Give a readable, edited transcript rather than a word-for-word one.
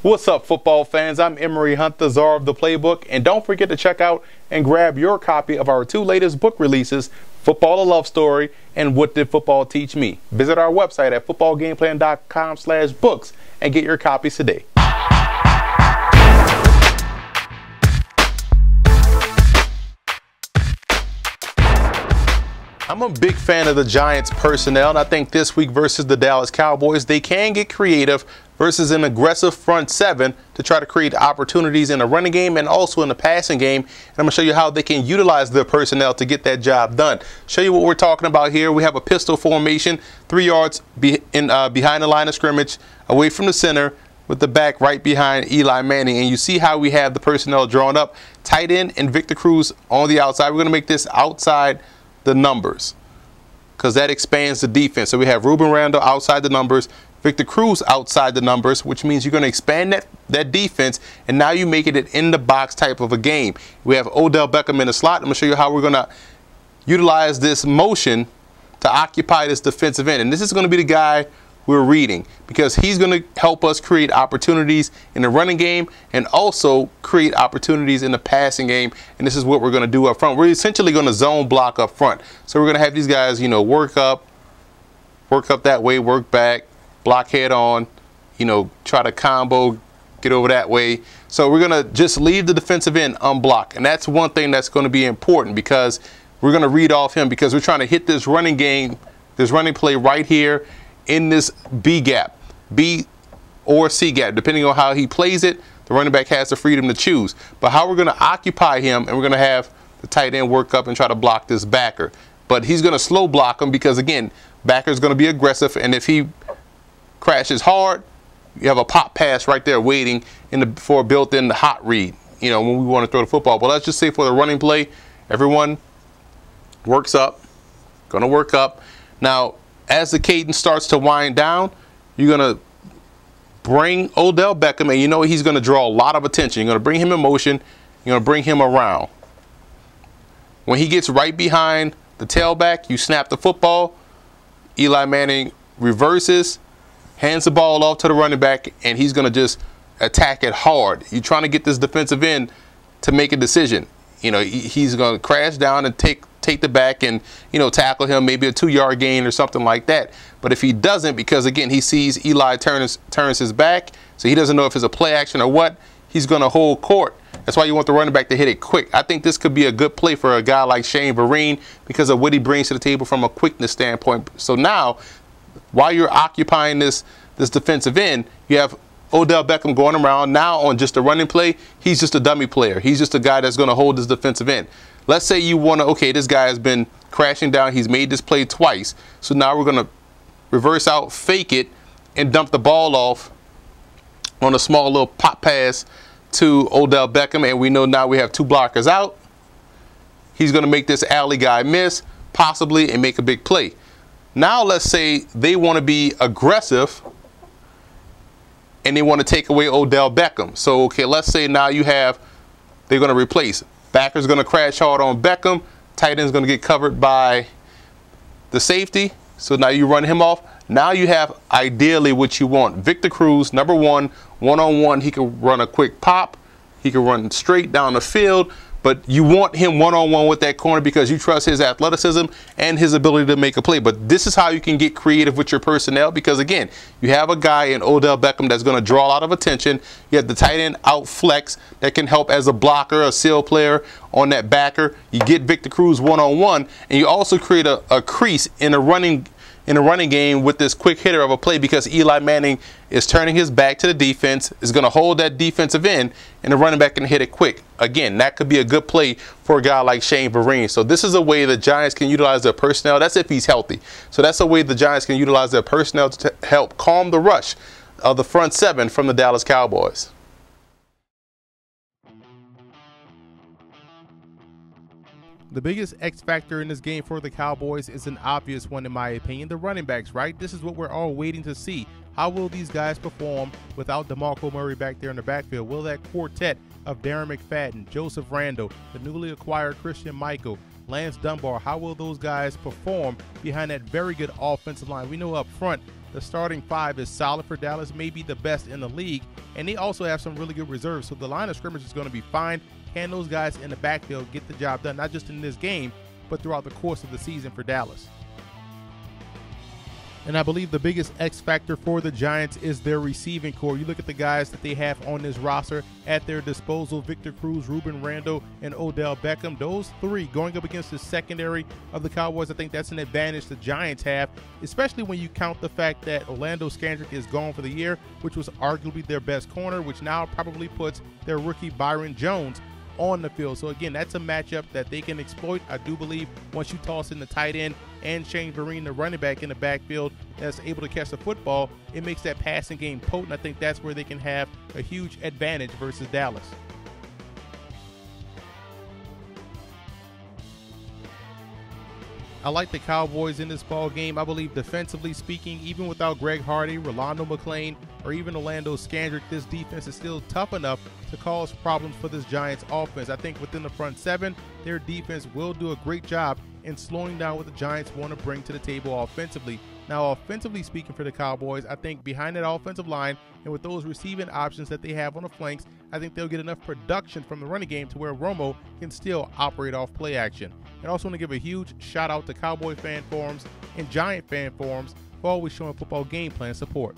What's up, football fans? I'm Emery Hunt, the czar of the playbook, and don't forget to check out and grab your copy of our two latest book releases, Football: A Love Story and What Did Football Teach Me? Visit our website at footballgameplan.com/books and get your copies today. I'm a big fan of the Giants personnel, and I think this week versus the Dallas Cowboys, they can get creative versus an aggressive front seven to try to create opportunities in the running game and also in the passing game. And I'm going to show you how they can utilize their personnel to get that job done. Show you what we're talking about here. We have a pistol formation, 3 yards behind the line of scrimmage, away from the center, with the back right behind Eli Manning. And you see how we have the personnel drawn up. Tight end and Victor Cruz on the outside. We're going to make this outside the numbers because that expands the defense. So we have Ruben Randall outside the numbers, Victor Cruz outside the numbers, which means you're going to expand that defense, and now you make it an in the box type of a game. We have Odell Beckham in the slot. I'm going to show you how we're going to utilize this motion to occupy this defensive end, and this is going to be the guy we're reading because he's going to help us create opportunities in the running game and also create opportunities in the passing game. And this is what we're going to do up front. We're essentially going to zone block up front. So we're going to have these guys, work up that way, work back, block head on, try to combo, get over that way. So we're going to just leave the defensive end unblocked. And that's one thing that's going to be important because we're going to read off him because we're trying to hit this running game, this running play right here in this B gap, B or C gap, depending on how he plays it. The running back has the freedom to choose. But how we're going to occupy him, and we're going to have the tight end work up and try to block this backer. But he's going to slow block him because, again, backer's going to be aggressive, and if he crashes hard, you have a pop pass right there waiting for a built-in hot read, when we want to throw the football. But let's just say for the running play, everyone works up, going to work up. Now, as the cadence starts to wind down, you're going to bring Odell Beckham, and he's going to draw a lot of attention. You're going to bring him in motion. You're going to bring him around. When he gets right behind the tailback, you snap the football. Eli Manning reverses, hands the ball off to the running back, and he's going to just attack it hard. You're trying to get this defensive end to make a decision. He's going to crash down and take the back and, tackle him, maybe a 2-yard gain or something like that. But if he doesn't, because, again, he sees Eli turns his back, so he doesn't know if it's a play action or what, he's going to hold court. That's why you want the running back to hit it quick. I think this could be a good play for a guy like Shane Vereen because of what he brings to the table from a quickness standpoint. So now, while you're occupying this defensive end, you have Odell Beckham going around. Now on just a running play, he's just a dummy player. He's just a guy that's going to hold his defensive end. Let's say you want to, okay, this guy has been crashing down. He's made this play twice. So now we're going to reverse out, fake it, and dump the ball off on a small little pop pass to Odell Beckham. And we know now we have 2 blockers out. He's going to make this alley guy miss, possibly, and make a big play. Now let's say they want to be aggressive and they want to take away Odell Beckham. So, okay, let's say now they're going to replace. Backer's going to crash hard on Beckham. Tight end's going to get covered by the safety. So now you run him off. Now you have ideally what you want. Victor Cruz, number one, one-on-one. He can run a quick pop. He can run straight down the field. But you want him one-on-one with that corner because you trust his athleticism and his ability to make a play. But this is how you can get creative with your personnel because, again, you have a guy in Odell Beckham that's going to draw a lot of attention. You have the tight end out flex that can help as a blocker, a seal player on that backer. You get Victor Cruz one-on-one, and you also create a crease in a running game with this quick hitter of a play because Eli Manning is turning his back to the defense, is going to hold that defensive end, and the running back can hit it quick. Again, that could be a good play for a guy like Shane Vereen. So this is a way the Giants can utilize their personnel. That's if he's healthy. So that's a way the Giants can utilize their personnel to help calm the rush of the front seven from the Dallas Cowboys. The biggest X factor in this game for the Cowboys is an obvious one in my opinion, the running backs, right? This is what we're all waiting to see. How will these guys perform without DeMarco Murray back there in the backfield? Will that quartet of Darren McFadden, Joseph Randle, the newly acquired Christian Michael, Lance Dunbar, how will those guys perform behind that very good offensive line? We know up front the starting five is solid for Dallas, maybe the best in the league, and they also have some really good reserves. So the line of scrimmage is going to be fine. Can those guys in the backfield get the job done, not just in this game, but throughout the course of the season for Dallas? And I believe the biggest X factor for the Giants is their receiving core. You look at the guys that they have on this roster at their disposal: Victor Cruz, Ruben Randle, and Odell Beckham. Those three going up against the secondary of the Cowboys, I think that's an advantage the Giants have, especially when you count the fact that Orlando Scandrick is gone for the year, which was arguably their best corner, which now probably puts their rookie Byron Jones on the field. So again, that's a matchup that they can exploit. I do believe once you toss in the tight end and Shane Vereen, the running back in the backfield that's able to catch the football, it makes that passing game potent. I think that's where they can have a huge advantage versus Dallas. I like the Cowboys in this ball game. I believe defensively speaking, even without Greg Hardy, Rolando McClain, or even Orlando Scandrick, this defense is still tough enough to cause problems for this Giants offense. I think within the front seven, their defense will do a great job in slowing down what the Giants want to bring to the table offensively. Now, offensively speaking for the Cowboys, I think behind that offensive line and with those receiving options that they have on the flanks, I think they'll get enough production from the running game to where Romo can still operate off play action. And I also want to give a huge shout out to Cowboy fan forums and Giant fan forums for always showing football game plan support.